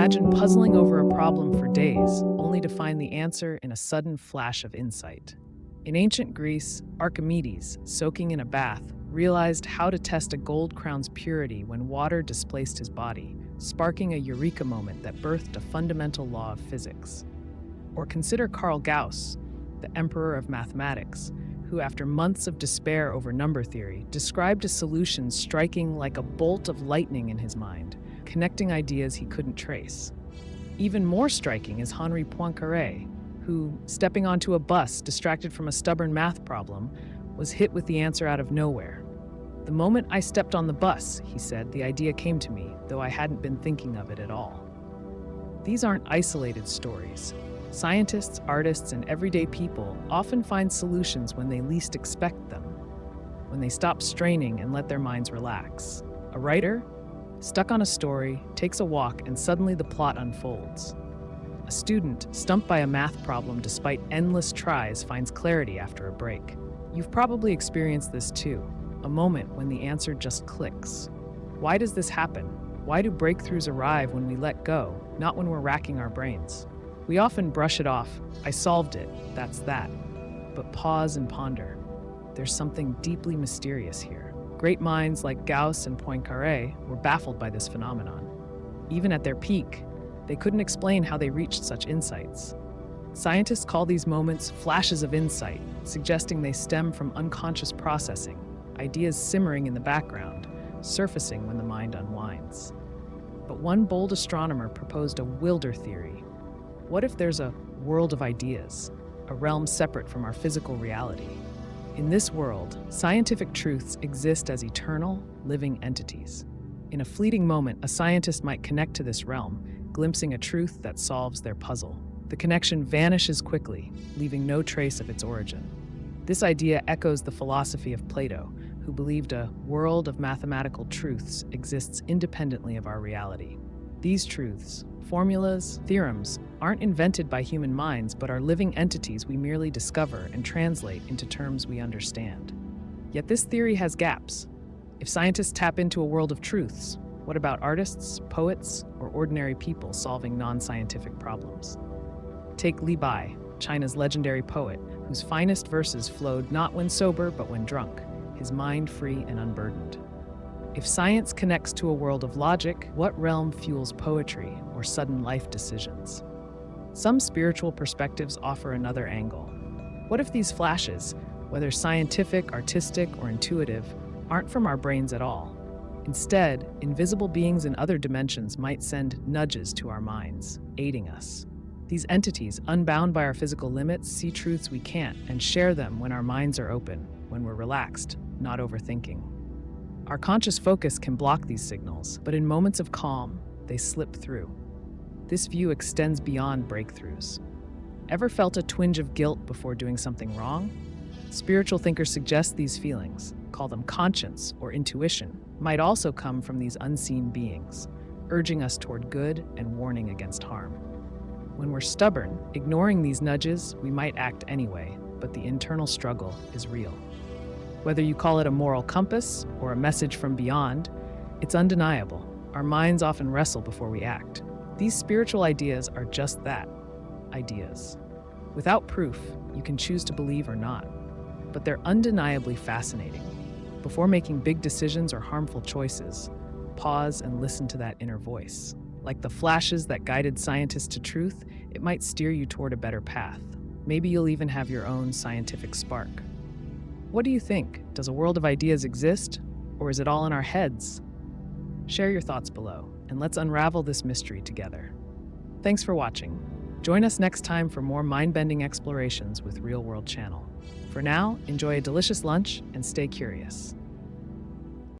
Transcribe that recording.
Imagine puzzling over a problem for days, only to find the answer in a sudden flash of insight. In ancient Greece, Archimedes, soaking in a bath, realized how to test a gold crown's purity when water displaced his body, sparking a eureka moment that birthed a fundamental law of physics. Or consider Carl Gauss, the emperor of mathematics, who, after months of despair over number theory, described a solution striking like a bolt of lightning in his mind, connecting ideas he couldn't trace. Even more striking is Henri Poincaré, who, stepping onto a bus distracted from a stubborn math problem, was hit with the answer out of nowhere. "The moment I stepped on the bus," he said, "the idea came to me, though I hadn't been thinking of it at all." These aren't isolated stories. Scientists, artists, and everyday people often find solutions when they least expect them, when they stop straining and let their minds relax. A writer, stuck on a story, takes a walk and suddenly the plot unfolds. A student, stumped by a math problem despite endless tries, finds clarity after a break. You've probably experienced this too, a moment when the answer just clicks. Why does this happen? Why do breakthroughs arrive when we let go, not when we're racking our brains? We often brush it off. "I solved it, that's that." But pause and ponder. There's something deeply mysterious here. Great minds like Gauss and Poincaré were baffled by this phenomenon. Even at their peak, they couldn't explain how they reached such insights. Scientists call these moments flashes of insight, suggesting they stem from unconscious processing, ideas simmering in the background, surfacing when the mind unwinds. But one bold astronomer proposed a wilder theory. What if there's a world of ideas, a realm separate from our physical reality? In this world, scientific truths exist as eternal, living entities. In a fleeting moment, a scientist might connect to this realm, glimpsing a truth that solves their puzzle. The connection vanishes quickly, leaving no trace of its origin. This idea echoes the philosophy of Plato, who believed a world of mathematical truths exists independently of our reality. These truths, formulas, theorems, aren't invented by human minds but are living entities we merely discover and translate into terms we understand. Yet this theory has gaps. If scientists tap into a world of truths, what about artists, poets, or ordinary people solving non-scientific problems? Take Li Bai, China's legendary poet, whose finest verses flowed not when sober but when drunk, his mind free and unburdened. If science connects to a world of logic, what realm fuels poetry or sudden life decisions? Some spiritual perspectives offer another angle. What if these flashes, whether scientific, artistic, or intuitive, aren't from our brains at all? Instead, invisible beings in other dimensions might send nudges to our minds, aiding us. These entities, unbound by our physical limits, see truths we can't and share them when our minds are open, when we're relaxed, not overthinking. Our conscious focus can block these signals, but in moments of calm, they slip through. This view extends beyond breakthroughs. Ever felt a twinge of guilt before doing something wrong? Spiritual thinkers suggest these feelings, call them conscience or intuition, might also come from these unseen beings, urging us toward good and warning against harm. When we're stubborn, ignoring these nudges, we might act anyway, but the internal struggle is real. Whether you call it a moral compass or a message from beyond, it's undeniable. Our minds often wrestle before we act. These spiritual ideas are just that, ideas. Without proof, you can choose to believe or not, but they're undeniably fascinating. Before making big decisions or harmful choices, pause and listen to that inner voice. Like the flashes that guided scientists to truth, it might steer you toward a better path. Maybe you'll even have your own scientific spark. What do you think? Does a world of ideas exist, or is it all in our heads? Share your thoughts below, and let's unravel this mystery together. Thanks for watching. Join us next time for more mind-bending explorations with Real World Channel. For now, enjoy a delicious lunch and stay curious.